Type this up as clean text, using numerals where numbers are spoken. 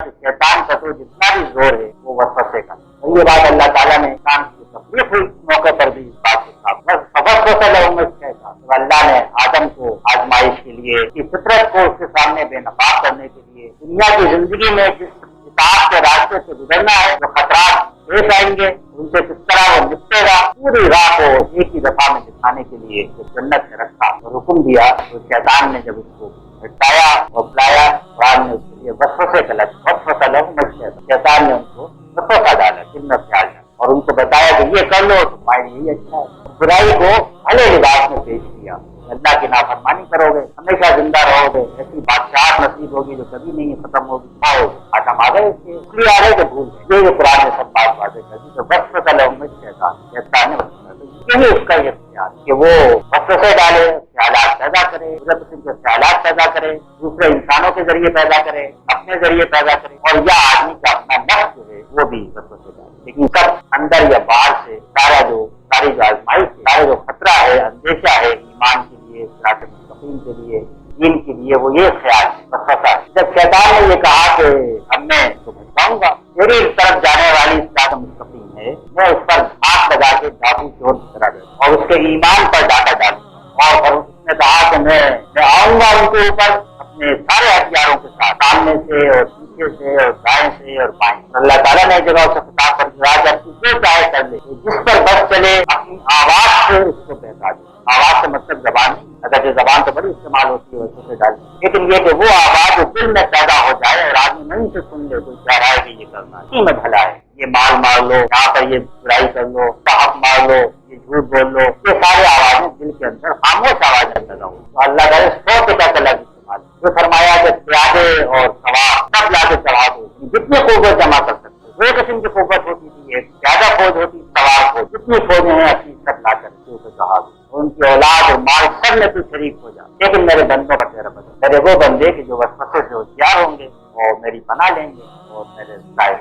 शैतान का तो जितना भी जोर है वो वसवसे का। और ये बात अल्लाह ताला ने इंसान की तकलीफ हुई मौके पर भी इस बात के साथ बस तो अल्लाह ने आदम को आजमाइश के लिए, कि फितरत को उसके सामने बेनकाब करने के लिए, दुनिया की जिंदगी में जिस किताब के रास्ते से गुजरना है, जो खतरात पेश आएंगे उनसे किस तरह वो निपटेगा, पूरी राह को एक ही दफा में दिखाने के लिए जन्नत में रखा और हुक्म दिया। तो शैतान ने जब उसको हटाया और बुलाया, कुरान ने उसके लिए वसवसे का लफ्ज़ शैतान ने उनको वसवसा डाला, दिल में ख्याल डाला और उनको बताया कि ये कर लो तुम्हारे लिए अच्छा है। बुराई को भले लिबास में पेश किया, अल्लाह की नाफरमानी करोगे हमेशा जिंदा रहोगे, ऐसी बादशाह नसीब होगी जो कभी नहीं खत्म होगी, खाओगे आदम आ गए इसलिए आ गए तो भूल गए। ये कुरान ने सब बात वादे कर दी। तो वसवसा शैतान ने यही उसका इख्तियार कि वो वसवसे डाले, ख्यालात पैदा करे, बुरे किस्म के ख्यालात पैदा करे, दूसरे इंसानों के जरिए पैदा करे, अपने जरिए पैदा करे, और यह आदमी का अपना नफ्स जो है वो भी वसवसे डाले। लेकिन सब अंदर या बाहर से सारी जो आजमाइश है, सारे जो खतरा है, अंदेशा है ईमान के लिए, सिरात मुस्तकीम के लिए, दीन के लिए, वो ये ख्याल है वसवसा। जब शैतान ने ये कहा कि अब मैं तो भटकाऊंगा, तेरी तरफ जाने वाली सिरात मुस्तकीम है, मैं उस पर हाथ लगा के डाकू चोर की तरह दे और उसके ईमान पर डाका डालूंगा। और उसने कहा कि मैं आऊंगा उनके ऊपर अपने सारे हथियारों के साथ, सामने से और पीछे से और दाएं से और बाएं। अल्लाह ताला ने जगह उसे खिताब कर दिया, जब तू जो चाहे कर ले, जिस पर बस चले अपनी आवाज से उसको पहचान दे। आवाज से मतलब जबान, अगर जो जबान तो बड़ी इस्तेमाल होती है वैसे से डाल, लेकिन ये कि वो आवाज जो दिल में पैदा हो जाए और आदमी नहीं से सुन ले, कोई कह रहा है कि ये करना इसी में भला है, ये माल मार लो, यहाँ पर ये बुराई कर लो, साहब मार लो, ये झूठ बोल लो, ये सारी आवाजें दिल के अंदर खामोश आवाजें पैदा हो। तो अल्लाह का 100 के टका लग इस्तेमाल जो फरमाया कि प्यादे और सवार सब लाके चढ़ा दो, जितनी कुव्वत जमा कर सकते। दो किस्म की कुव्वत होती थी, एक ज्यादा फौज होती, सवार फौज, जितनी फौजें हैं अपनी सब ला कर चढ़ा दो, उनकी औलाद और माल सब में तू शरीक हो जा। लेकिन मेरे बंदों का तेरा बदल, मेरे वो बंदे कि जो वसवसे से होशियार होंगे और मेरी पनाह लेंगे और मेरे साए